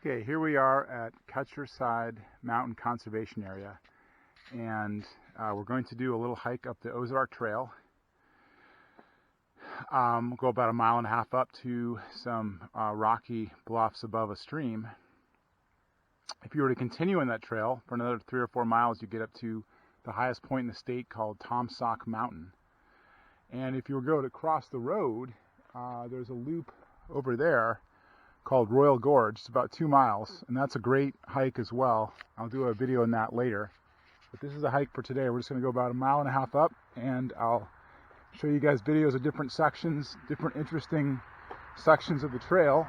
Okay, here we are at Ketcherside Mountain Conservation Area, and we're going to do a little hike up the Ozark Trail. We'll go about 1.5 miles up to some rocky bluffs above a stream. If you were to continue on that trail for another 3 or 4 miles, you get up to the highest point in the state called Tomsock Mountain. And if you were to go to cross the road, there's a loop over there called Royal Gorge. It's about 2 miles, and that's a great hike as well. I'll do a video on that later. But this is a hike for today. We're just going to go about 1.5 miles up, and I'll show you guys videos of different sections, different interesting sections of the trail.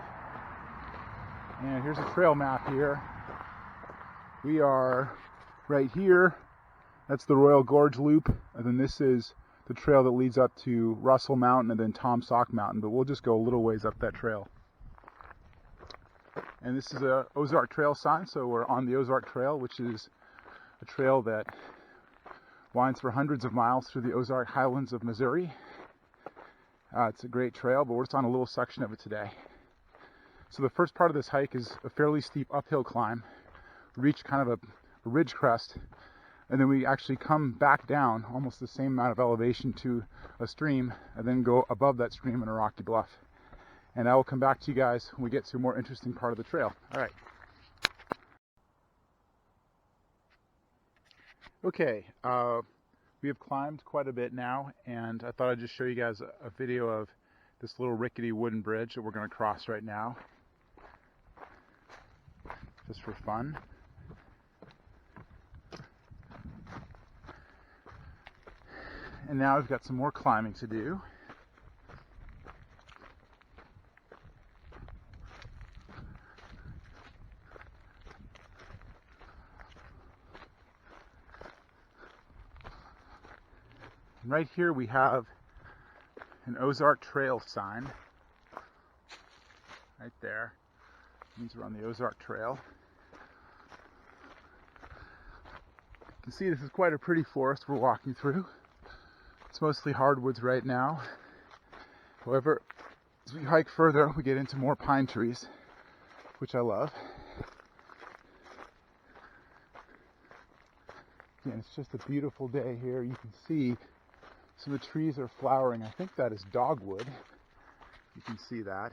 And here's a trail map here. We are right here. That's the Royal Gorge loop, and then this is the trail that leads up to Russell Mountain and then Tomsock Mountain, but we'll just go a little ways up that trail. And this is a Ozark Trail sign, so we're on the Ozark Trail, which is a trail that winds for hundreds of miles through the Ozark Highlands of Missouri. It's a great trail, but we're just on a little section of it today. So the first part of this hike is a fairly steep uphill climb. We reach kind of a ridge crest, and then we actually come back down almost the same amount of elevation to a stream, and then go above that stream in a rocky bluff. And I will come back to you guys when we get to a more interesting part of the trail. All right. Okay, we have climbed quite a bit now, and I thought I'd just show you guys a video of this little rickety wooden bridge that we're going to cross right now, just for fun. And now we've got some more climbing to do. And right here we have an Ozark Trail sign. Right there. It means we're on the Ozark Trail. You can see this is quite a pretty forest we're walking through. It's mostly hardwoods right now. However, as we hike further, we get into more pine trees, which I love. Again, it's just a beautiful day here. You can see some of the trees are flowering. I think that is dogwood. You can see that.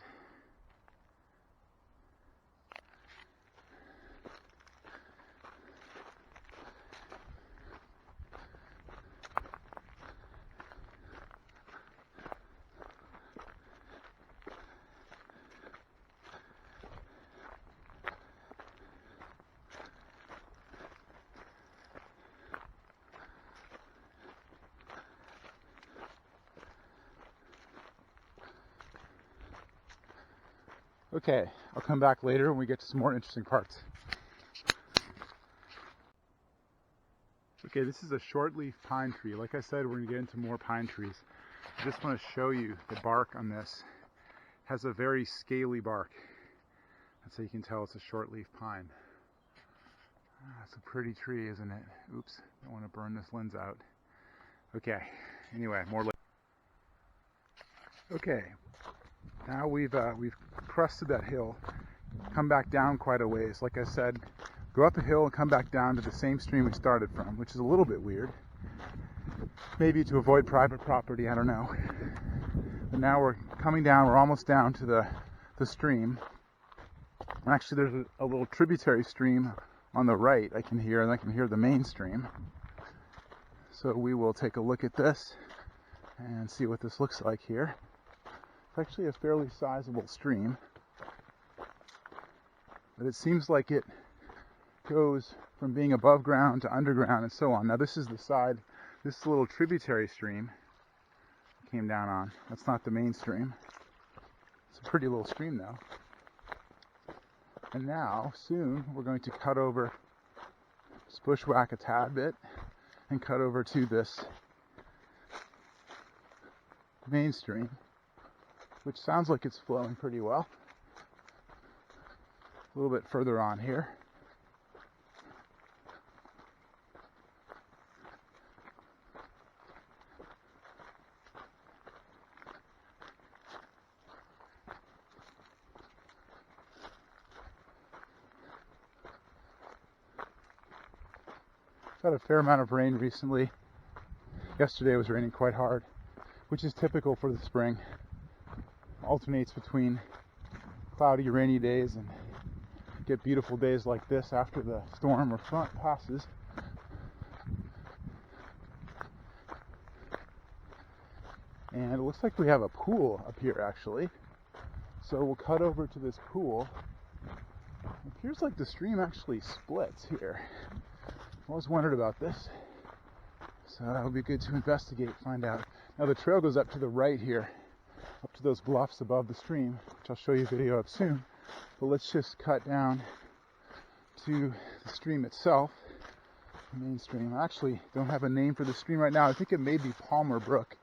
Okay, I'll come back later when we get to some more interesting parts. Okay, this is a shortleaf pine tree. Like I said, we're going to get into more pine trees. I just want to show you the bark on this. It has a very scaly bark. That's how you can tell it's a shortleaf pine. It's a pretty tree, isn't it? Oops, don't want to burn this lens out. Okay, anyway, more later. Okay. Now we've crested that hill, come back down quite a ways. Like I said, go up a hill and come back down to the same stream we started from, which is a little bit weird. Maybe to avoid private property, I don't know. But now we're coming down, we're almost down to the stream. And actually there's a little tributary stream on the right I can hear, and I can hear the main stream. So we will take a look at this and see what this looks like here. It's actually a fairly sizable stream, but it seems like it goes from being above ground to underground and so on. Now this is the side, this is a little tributary stream it came down on. That's not the main stream. It's a pretty little stream though. And now, soon, we're going to cut over, just bushwhack a tad bit, and cut over to this main stream, which sounds like it's flowing pretty well. A little bit further on here. Had a fair amount of rain recently. Yesterday was raining quite hard, which is typical for the spring. Alternates between cloudy, rainy days and get beautiful days like this after the storm or front passes. And it looks like we have a pool up here actually. So we'll cut over to this pool. It appears like the stream actually splits here. I always wondered about this. So that would be good to investigate, find out. Now the trail goes up to the right here, up to those bluffs above the stream, which I'll show you a video of soon. But let's just cut down to the stream itself, the main stream. I actually don't have a name for the stream right now. I think it may be Palmer Brook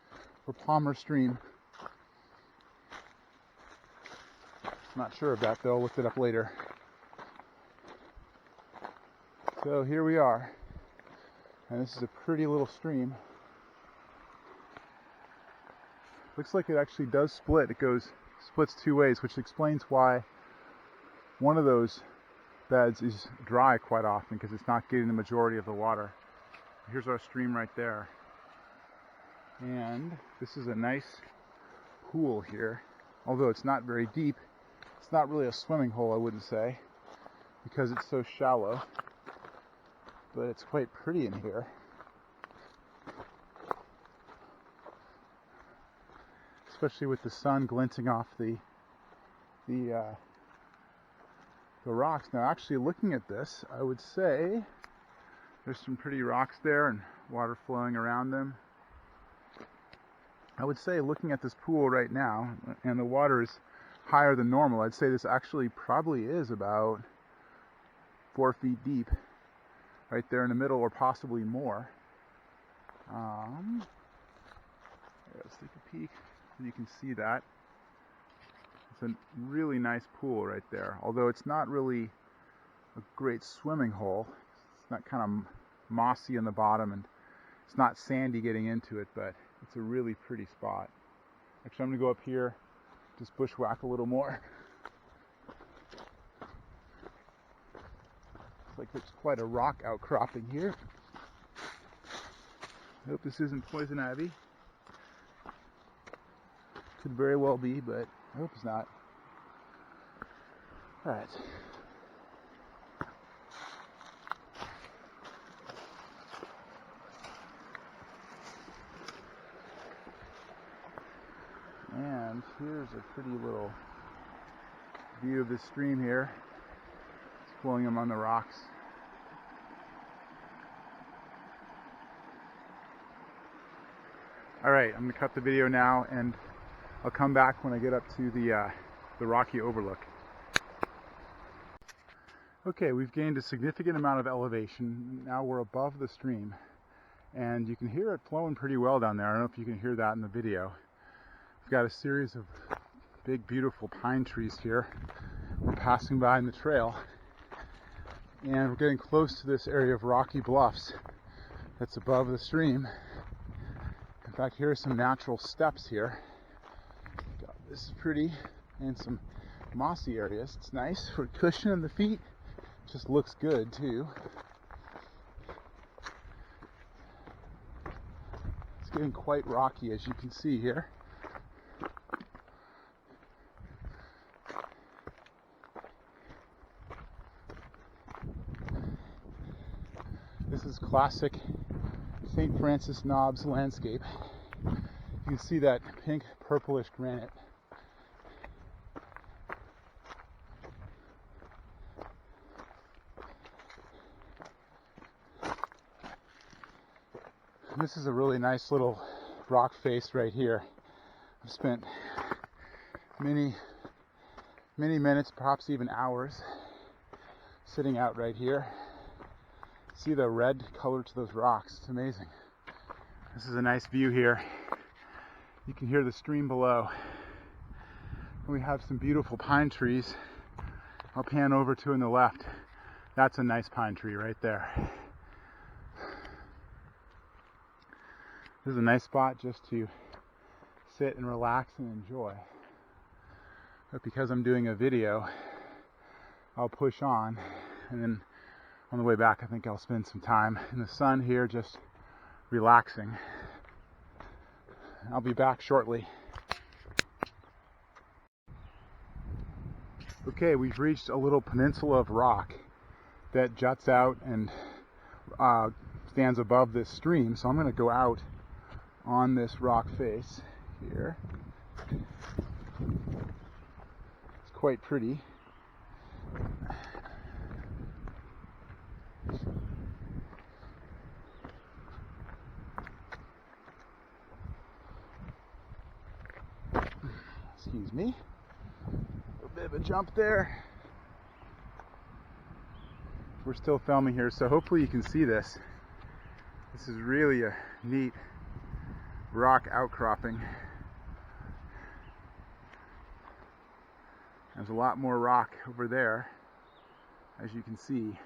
or Palmer Stream. Not sure of that though, I'll look it up later. So here we are, and this is a pretty little stream. Looks like it actually does split. It splits two ways, which explains why one of those beds is dry quite often, because it's not getting the majority of the water. Here's our stream right there. And this is a nice pool here. Although it's not very deep, it's not really a swimming hole, I wouldn't say, because it's so shallow. But it's quite pretty in here. Especially with the sun glinting off the rocks. Now actually looking at this, I would say there's some pretty rocks there and water flowing around them. I would say looking at this pool right now, and the water is higher than normal, I'd say this actually probably is about 4 feet deep right there in the middle, or possibly more. Let's take a peek so you can see that. It's a really nice pool right there, although it's not really a great swimming hole. It's not kind of mossy in the bottom, and it's not sandy getting into it, but it's a really pretty spot. Actually, I'm going to go up here, just bushwhack a little more. Looks like there's quite a rock outcropping here. I hope this isn't poison ivy. Could very well be, but I hope it's not. Alright. And here's a pretty little view of this stream here. It's flowing among the rocks. Alright, I'm going to cut the video now, and I'll come back when I get up to the rocky overlook. Okay, we've gained a significant amount of elevation. Now we're above the stream, and you can hear it flowing pretty well down there. I don't know if you can hear that in the video. We've got a series of big, beautiful pine trees here. We're passing by in the trail, and we're getting close to this area of rocky bluffs that's above the stream. In fact, here are some natural steps here. This is pretty, and some mossy areas. It's nice for cushioning the feet. Just looks good too. It's getting quite rocky, as you can see here. This is classic St. Francis Knobs landscape. You can see that pink purplish granite. This is a really nice little rock face right here. I've spent many minutes, perhaps even hours, sitting out right here. See the red color to those rocks. It's amazing. This is a nice view here. You can hear the stream below. And we have some beautiful pine trees. I'll pan over to in the left. That's a nice pine tree right there. This is a nice spot just to sit and relax and enjoy. But because I'm doing a video, I'll push on, and then on the way back, I think I'll spend some time in the sun here just relaxing. I'll be back shortly. Okay, we've reached a little peninsula of rock that juts out and stands above this stream, so I'm going to go out on this rock face here. It's quite pretty. Excuse me. A bit of a jump there. We're still filming here, so hopefully you can see this. This is really a neat rock outcropping. There's a lot more rock over there, as you can see.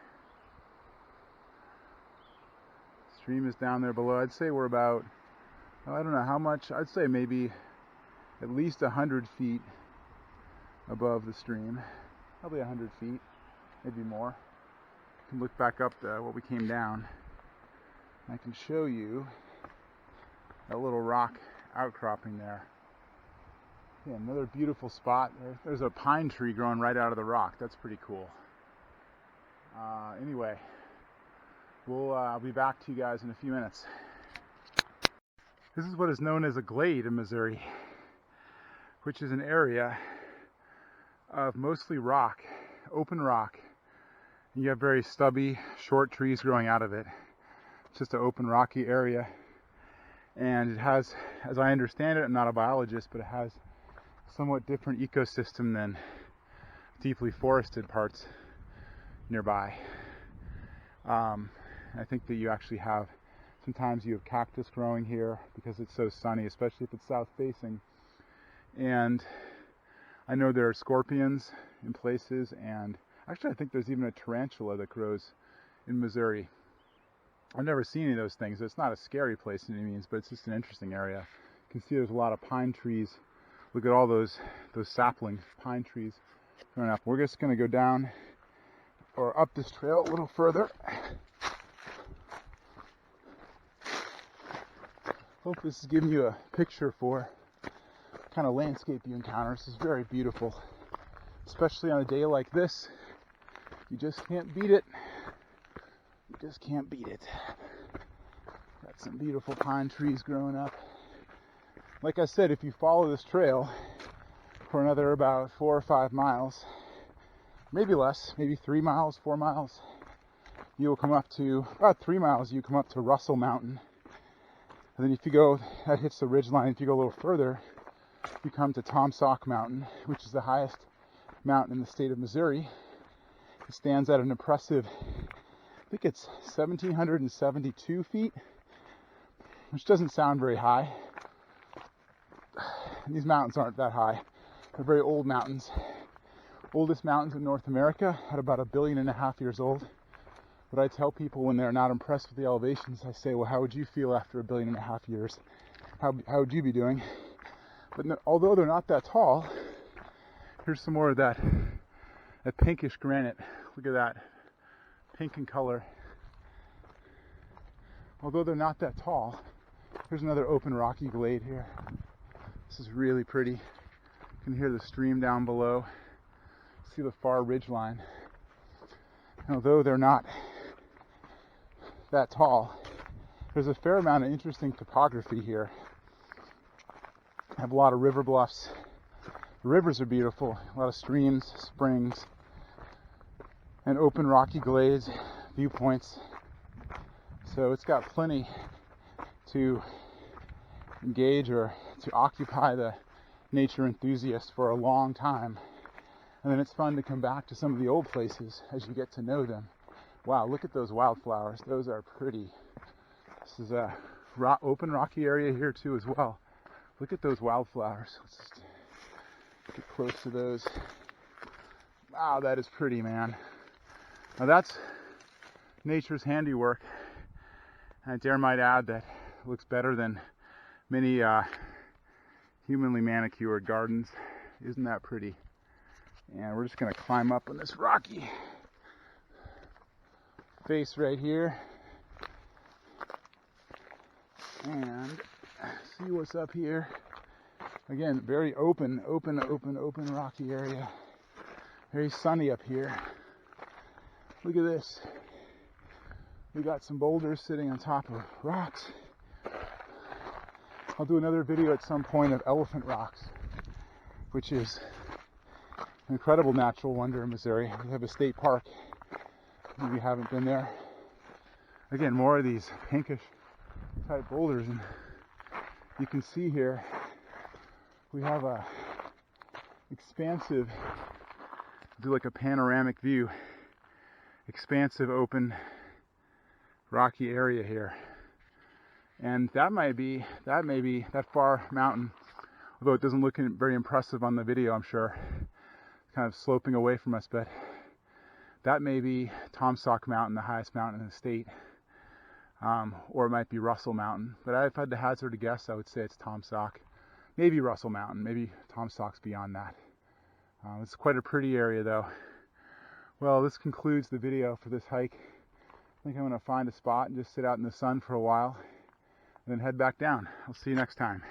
Stream is down there below. I'd say we're about, I don't know how much, I'd say maybe at least 100 feet above the stream. Probably 100 feet, maybe more. You can look back up to what we came down. I can show you that little rock outcropping there. Yeah, another beautiful spot. There's a pine tree growing right out of the rock. That's pretty cool. Anyway, I'll be back to you guys in a few minutes. This is what is known as a glade in Missouri, which is an area of mostly rock, open rock. You have very stubby, short trees growing out of it. It's just an open, rocky area. And it has, as I understand it, I'm not a biologist, but it has somewhat different ecosystem than deeply forested parts nearby. I think that you actually have, sometimes you have cactus growing here because it's so sunny, especially if it's south facing. And I know there are scorpions in places, and actually I think there's even a tarantula that grows in Missouri. I've never seen any of those things. It's not a scary place in any means, but it's just an interesting area. You can see there's a lot of pine trees. Look at all those sapling pine trees growing up. We're just going to go down or up this trail a little further. Hope this is giving you a picture for what kind of landscape you encounter. This is very beautiful, especially on a day like this. You just can't beat it. You just can't beat it. Got some beautiful pine trees growing up. Like I said, if you follow this trail for another about 4 or 5 miles, maybe less, maybe 3 miles, 4 miles, you will come up to, about 3 miles, you come up to Russell Mountain. And then if you go, that hits the ridgeline. If you go a little further, you come to Tom Sauk Mountain, which is the highest mountain in the state of Missouri. It stands at an impressive, I think it's 1,772 feet, which doesn't sound very high. These mountains aren't that high. They're very old mountains. Oldest mountains in North America, at about 1.5 billion years old. But I tell people when they're not impressed with the elevations, I say, well, how would you feel after 1.5 billion years? How would you be doing? But no, although they're not that tall, here's some more of that pinkish granite. Look at that, pink in color. Although they're not that tall, here's another open rocky glade here. This is really pretty. You can hear the stream down below. See the far ridge line. And although they're not that tall, there's a fair amount of interesting topography here. I have a lot of river bluffs. The rivers are beautiful. A lot of streams, springs, and open rocky glades, viewpoints. So it's got plenty to engage or to occupy the nature enthusiast for a long time. And then it's fun to come back to some of the old places as you get to know them. Wow, look at those wildflowers. Those are pretty. This is a open rocky area here too as well. Look at those wildflowers. Let's just get close to those. Wow, that is pretty, man. Now that's nature's handiwork. And I dare might add that it looks better than many humanly manicured gardens. Isn't that pretty? And we're just going to climb up on this rocky face right here and see what's up here. Again, very open rocky area. Very sunny up here. Look at this. We got some boulders sitting on top of rocks. I'll do another video at some point of Elephant Rocks, which is an incredible natural wonder in Missouri. We have a state park. If you haven't been there. Again, more of these pinkish type boulders, and you can see here we have a expansive, do like a panoramic view, expansive open rocky area here. And that may be that far mountain, although it doesn't look very impressive on the video, I'm sure. It's kind of sloping away from us, but that may be Tom Sock Mountain, the highest mountain in the state. Or it might be Russell Mountain. But if I had to hazard a guess, I would say it's Tom Sock. Maybe Russell Mountain. Maybe Tom Sock's beyond that. It's quite a pretty area, though. Well, this concludes the video for this hike. I think I'm going to find a spot and just sit out in the sun for a while, and then head back down. I'll see you next time.